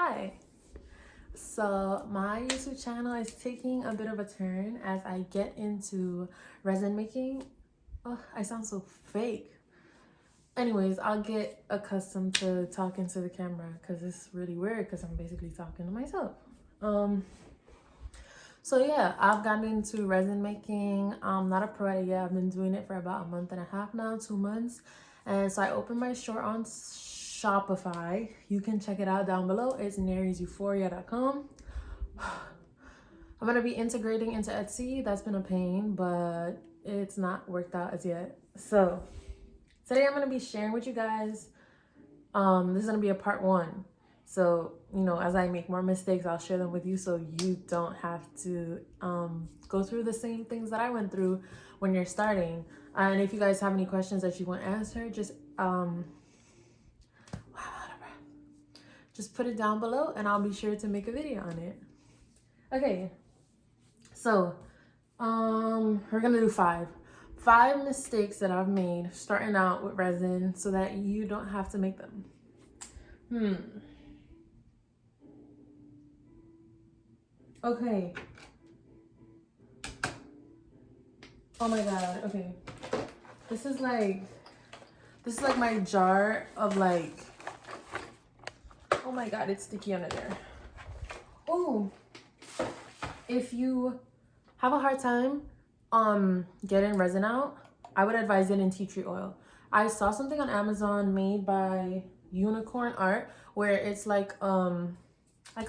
Hi. So my YouTube channel is taking a bit of a turn as I get into resin making. Oh, I sound so fake. Anyways, I'll get accustomed to talking to the camera because it's really weird because I'm basically talking to myself. So yeah, I've gotten into resin making. I'm not a pro at it yet. I've been doing it for about a month and a half now, 2 months. And so I opened my store on Shopify. You can check it out down below. It's naryseuphoria.com. I'm gonna be integrating into Etsy. That's been a pain, but it's not worked out as yet. So today I'm gonna be sharing with you guys. This is gonna be a part one. So, as I make more mistakes, I'll share them with you so you don't have to go through the same things that I went through when you're starting. And if you guys have any questions that you want answered, just put it down below and I'll be sure to make a video on it. Okay, so we're gonna do five mistakes that I've made starting out with resin so that you don't have to make them. Okay. Oh my god. Okay. This is like my jar of like. Oh my god, it's sticky under there. Oh. If you have a hard time getting resin out, I would advise it in tea tree oil. I saw something on Amazon made by Unicorn Art where it's like a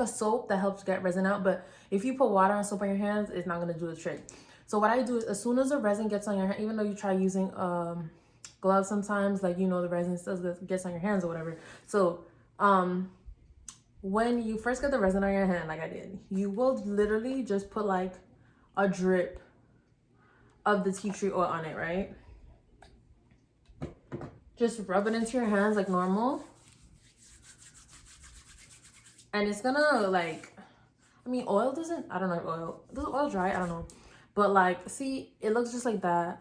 soap that helps get resin out, but if you put water and soap on your hands, it's not gonna do the trick. So what I do is as soon as the resin gets on your hand, even though you try using gloves sometimes, like the resin still gets on your hands or whatever. So when you first get the resin on your hand, like I did, you will literally just put like a drip of the tea tree oil on it, right? Just rub it into your hands like normal. And it's gonna oil doesn't, I don't know if does oil dry? I don't know. But see, it looks just like that.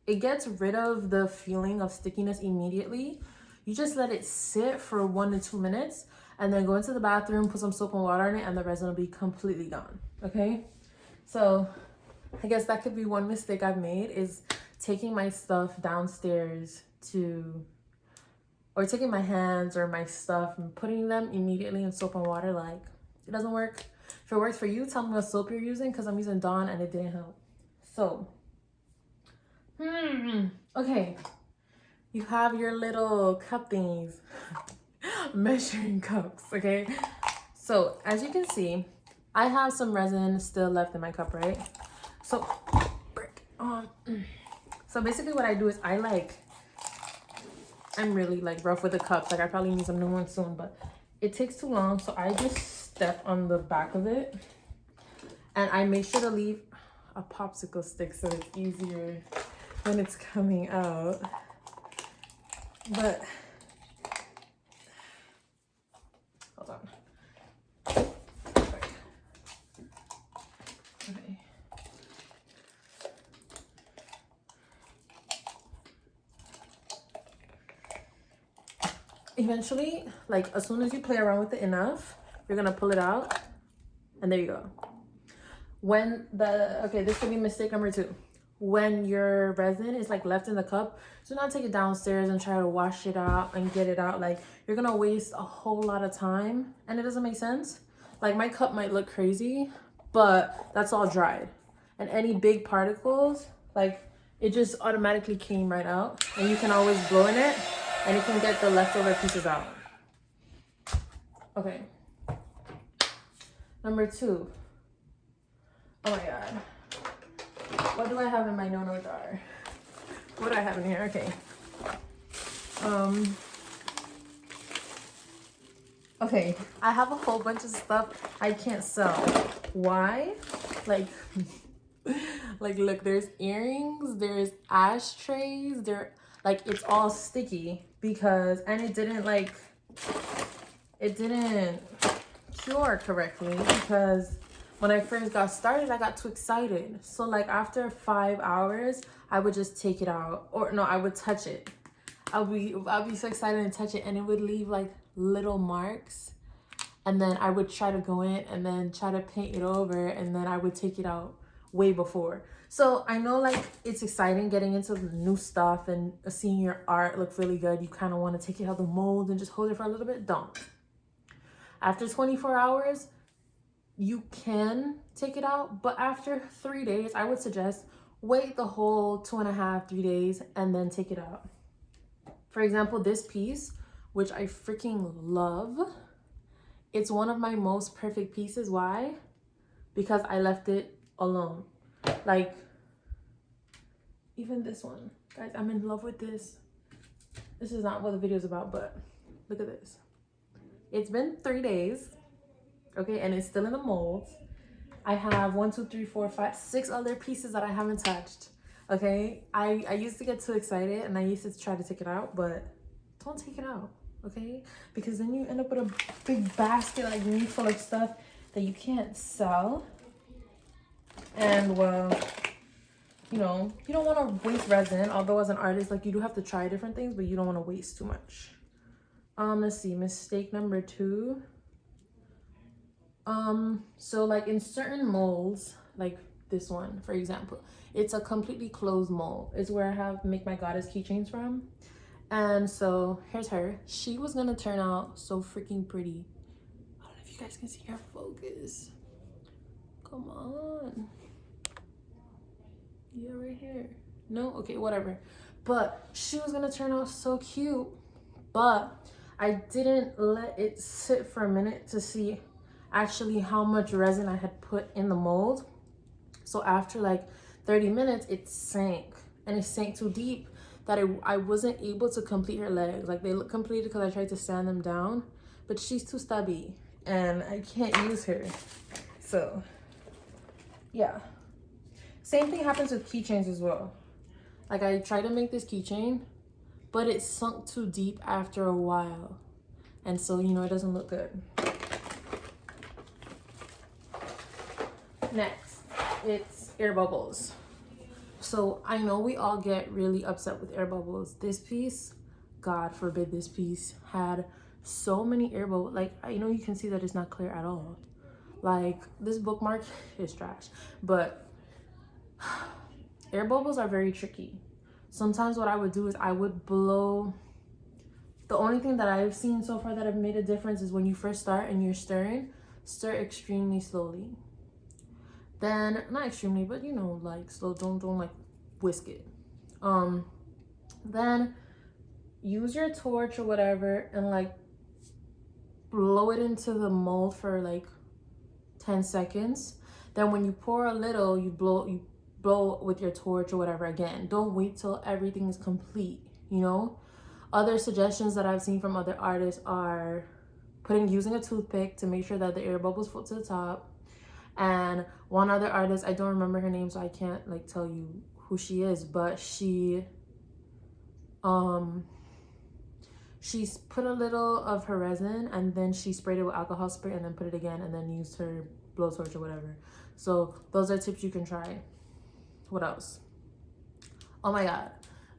It gets rid of the feeling of stickiness immediately. You just let it sit for 1 to 2 minutes and then go into the bathroom, put some soap and water in it, and the resin will be completely gone, okay? So I guess that could be one mistake I've made is taking my stuff downstairs or taking my hands or my stuff and putting them immediately in soap and water. It doesn't work. If it works for you, tell me what soap you're using because I'm using Dawn and it didn't help. So, okay. You have your little cup thingies, measuring cups, okay? So, as you can see, I have some resin still left in my cup, right? So, so basically what I do is I'm really rough with the cups. I probably need some new ones soon, but it takes too long. So I just step on the back of it and I make sure to leave a popsicle stick so it's easier when it's coming out. But hold on. Okay. Eventually, as soon as you play around with it enough, you're gonna pull it out and there you go. This could be mistake number 2. When your resin is left in the cup, do not take it downstairs and try to wash it out and get it out. You're gonna waste a whole lot of time and it doesn't make sense. My cup might look crazy, but that's all dried. And any big particles, it just automatically came right out. And you can always blow in it and you can get the leftover pieces out. Okay. Number 2. Oh my god. What do I have in my no-no jar? What do I have in here? Okay. Okay, I have a whole bunch of stuff I can't sell. Why? Look, there's earrings, there's ashtrays, it's all sticky and it didn't cure correctly because when I first got started, I got too excited. So after 5 hours, I would just take it out, or no, I would touch it. I'll be so excited and touch it, and it would leave little marks and then I would try to go in and then try to paint it over, and then I would take it out way before. So I know like it's exciting getting into new stuff and seeing your art look really good. You kind of want to take it out of the mold and just hold it for a little bit. Don't. After 24 hours, you can take it out, but after 3 days, I would suggest wait the whole 2.5, 3 days and then take it out. For example, this piece, which I freaking love, it's one of my most perfect pieces. Why? Because I left it alone. Like, even this one. Guys, I'm in love with this. This is not what the video is about, but look at this. It's been 3 days, okay, and it's still in the mold. I have 1, 2, 3, 4, 5, 6 other pieces that I haven't touched, okay? I used to get too excited, and I used to try to take it out, but don't take it out, okay? Because then you end up with a big basket like me full of stuff that you can't sell. And well, you know, you don't want to waste resin. Although as an artist, like, you do have to try different things, but you don't want to waste too much. Let's see, mistake number 2. So like in certain molds, like this one, for example, it's a completely closed mold. It's where I make my goddess keychains from. And so here's her. She was gonna turn out so freaking pretty. I don't know if you guys can see her focus. Come on. Yeah, right here. No? Okay, whatever. But she was gonna turn out so cute. But I didn't let it sit for a minute to see actually how much resin I had put in the mold. So after like 30 minutes, it sank. And it sank too deep that I wasn't able to complete her legs. Like, they look completed because I tried to sand them down. But she's too stubby. And I can't use her. So, yeah. Same thing happens with keychains as well. Like, I tried to make this keychain, but it sunk too deep after a while. And so, you know, it doesn't look good. Next, it's air bubbles. So I know we all get really upset with air bubbles. This piece, God forbid this piece, had so many air bubbles. Like, I know you can see that it's not clear at all. Like, this bookmark is trash. But air bubbles are very tricky. Sometimes what I would do is I would blow. The only thing that I've seen so far that have made a difference is when you first start and you're stirring, stir extremely slowly. Then, not extremely, but you know, like slow, don't like whisk it. Then use your torch or whatever and like blow it into the mold for like 10 seconds. Then when you pour a little, you blow with your torch or whatever again. Don't wait till everything is complete, you know? Other suggestions that I've seen from other artists are using a toothpick to make sure that the air bubbles float to the top. And one other artist, I don't remember her name, so I can't like tell you who she is, but she's put a little of her resin and then she sprayed it with alcohol spray and then put it again and then used her blowtorch or whatever. So those are tips you can try. What else? Oh my God,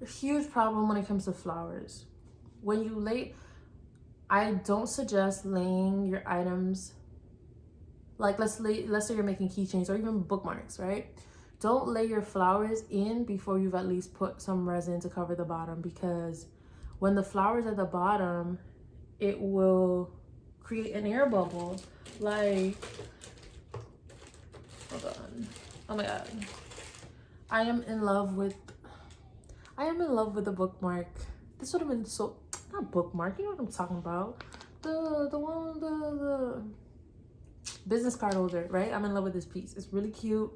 a huge problem when it comes to flowers. When you lay, I don't suggest laying your items, like let's say you're making keychains or even bookmarks, right? Don't lay your flowers in before you've at least put some resin to cover the bottom, because when the flower's at the bottom, it will create an air bubble. Like, hold on. Oh my God. I am in love with the bookmark. This would have been so, not bookmark, you know what I'm talking about. The business card holder, right? I'm in love with this piece. It's really cute.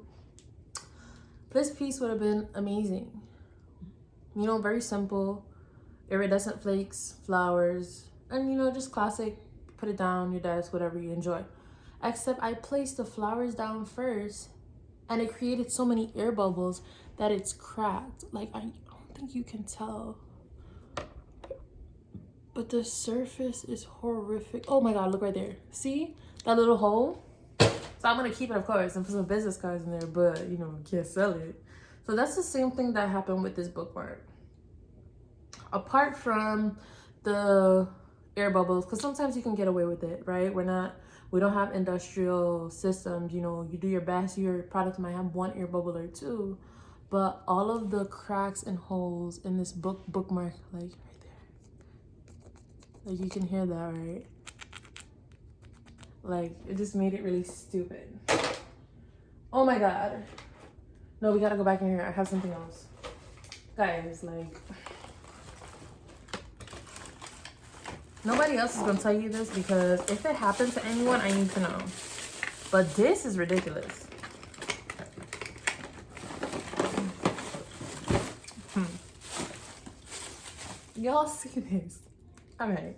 This piece would have been amazing. You know, very simple. Iridescent flakes, flowers, and you know, just classic, put it down your desk, whatever you enjoy. Except I placed the flowers down first and it created so many air bubbles that it's cracked. Like, I don't think you can tell, but the surface is horrific. Oh my God, look right there. See that little hole? So I'm gonna keep it, of course, and put some business cards in there, but you know, can't sell it. So that's the same thing that happened with this bookmark. Apart from the air bubbles, because sometimes you can get away with it, right? We don't have industrial systems. You know, you do your best, your product might have one air bubble or two, but all of the cracks and holes in this bookmark, like right there, like you can hear that, right? Like, it just made it really stupid. Oh my God. No, we gotta go back in here. I have something else. Guys, like, nobody else is gonna tell you this, because if it happened to anyone, I need to know. But this is ridiculous. Y'all see this? All right.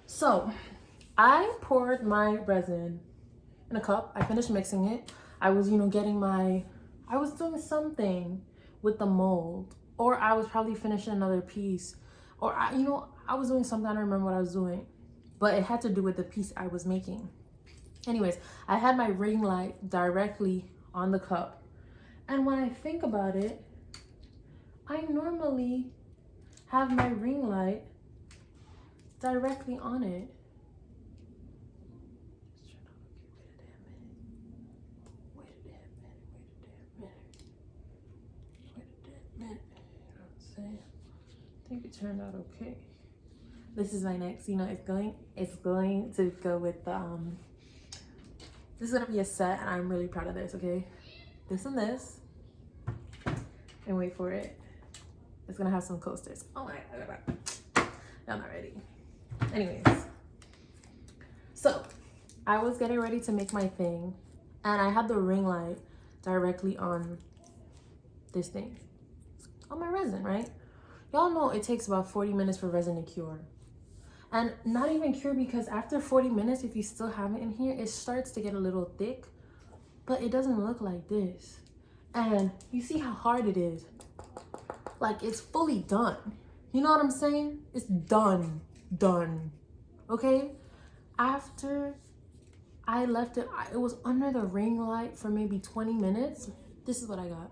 So, I poured my resin in a cup. I finished mixing it. I was, you know, I was doing something with the mold, or I was probably finishing another piece, or I was doing something. I don't remember what I was doing, but it had to do with the piece I was making. Anyways, I had my ring light directly on the cup. And when I think about it, I normally have my ring light directly on it. Wait a damn minute. You know what I'm saying? I think it turned out okay. This is my next, you know, it's going to go with the, this is gonna be a set, and I'm really proud of this, okay? This and this, and wait for it. It's gonna have some coasters. Oh my God, I'm not ready. Anyways, so I was getting ready to make my thing, and I had the ring light directly on this thing, on my resin, right? Y'all know it takes about 40 minutes for resin to cure. And not even cure, because after 40 minutes, if you still have it in here, it starts to get a little thick, but it doesn't look like this. And you see how hard it is. Like, it's fully done. You know what I'm saying? It's done. Okay? After I left it, it was under the ring light for maybe 20 minutes. This is what I got.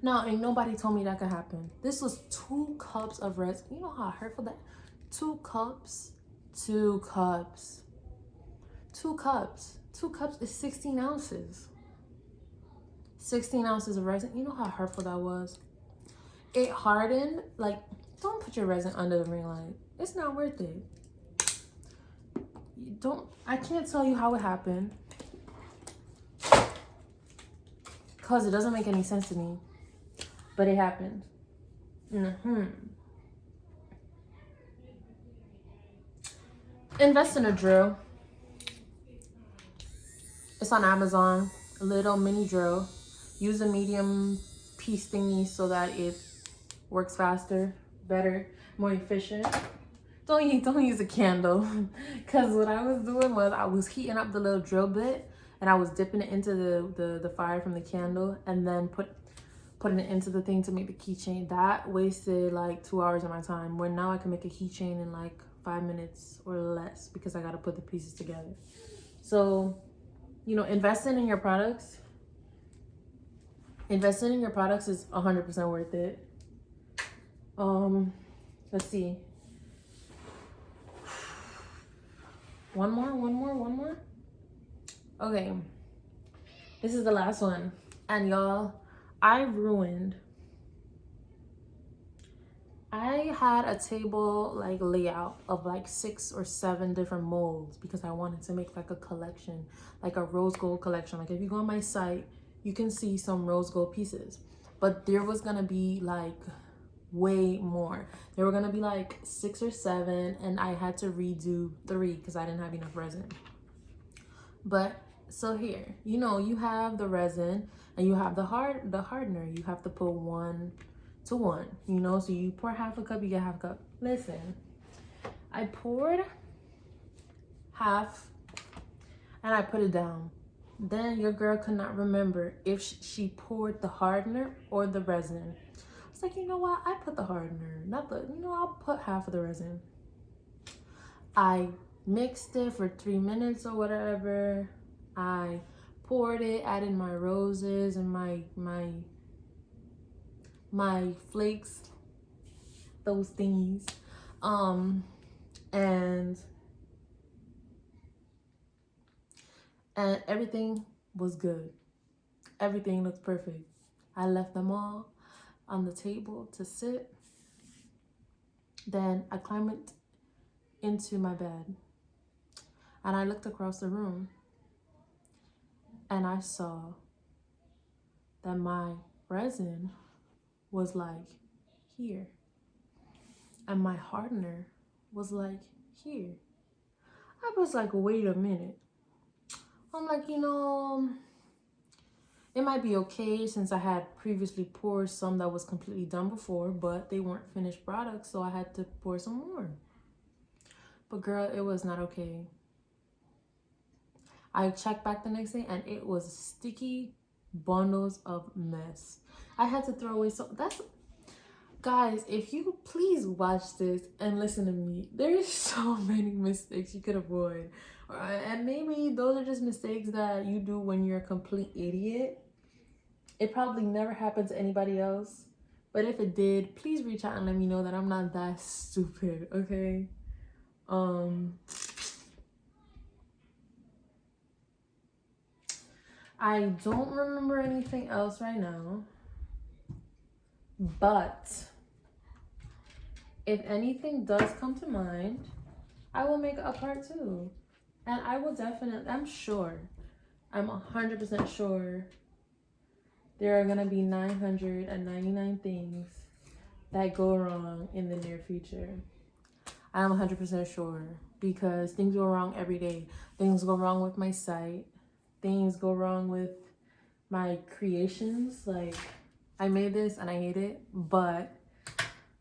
Now, ain't nobody told me that could happen. This was 2 cups of resin. You know how hurtful that? 2 cups. 2 cups. 2 cups. 2 cups is 16 ounces. 16 ounces of resin. You know how hurtful that was? It hardened. Like, don't put your resin under the ring light. It's not worth it. I can't tell you how it happened, because it doesn't make any sense to me, but it happened. Invest in a drill. It's on Amazon, a little mini drill. Use a medium piece thingy so that it works faster, better, more efficient. Don't use a candle, because what I was doing was I was heating up the little drill bit, and I was dipping it into the fire from the candle, and then putting it into the thing to make the keychain. That wasted like 2 hours of my time, where now I can make a keychain in like 5 minutes or less, because I got to put the pieces together. So, you know, investing in your products is 100% worth it. Let's see. One more. Okay, this is the last one. And y'all, I had a table like layout of like 6 or 7 different molds, because I wanted to make like a collection, like a rose gold collection. Like, if you go on my site, you can see some rose gold pieces, but there was gonna be like way more. There were gonna be like 6 or 7, and I had to redo 3 because I didn't have enough resin. But so here, you know, you have the resin and you have the hardener. You have to put 1 to 1, you know, so you pour half a cup, you get half a cup. Listen, I poured half and I put it down. Then your girl could not remember if she poured the hardener or the resin. I was like, you know what? I put the hardener, I'll put half of the resin. I mixed it for 3 minutes or whatever. I poured it, added my roses and my my flakes, those thingies. And everything was good. Everything looked perfect. I left them all on the table to sit. Then I climbed into my bed and I looked across the room and I saw that my resin was like here and my hardener was like here. I was like, wait a minute. I'm like, it might be okay since I had previously poured some that was completely done before, but they weren't finished products, so I had to pour some more. But girl, it was not okay. I checked back the next day and it was sticky bundles of mess. I had to throw away guys, if you please watch this and listen to me, there's so many mistakes you could avoid. And maybe those are just mistakes that you do when you're a complete idiot. It probably never happened to anybody else. But if it did, please reach out and let me know that I'm not that stupid, okay? I don't remember anything else right now. But if anything does come to mind, I will make a part 2. And I will definitely, I'm 100% sure there are gonna be 999 things that go wrong in the near future. I'm 100% sure because things go wrong every day. Things go wrong with my site. Things go wrong with my creations. Like, I made this and I hate it, but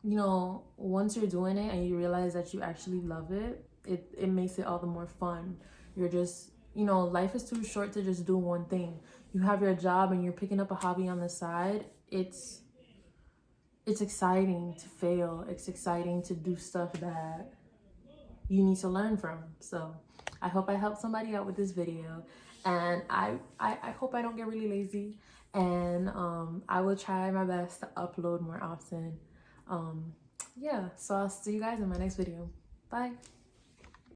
once you're doing it and you realize that you actually love it, it makes it all the more fun. You're just, life is too short to just do one thing. You have your job and you're picking up a hobby on the side. It's exciting to fail. It's exciting to do stuff that you need to learn from. So I hope I helped somebody out with this video, and I hope I don't get really lazy, and I will try my best to upload more often. Yeah, so I'll see you guys in my next video. Bye.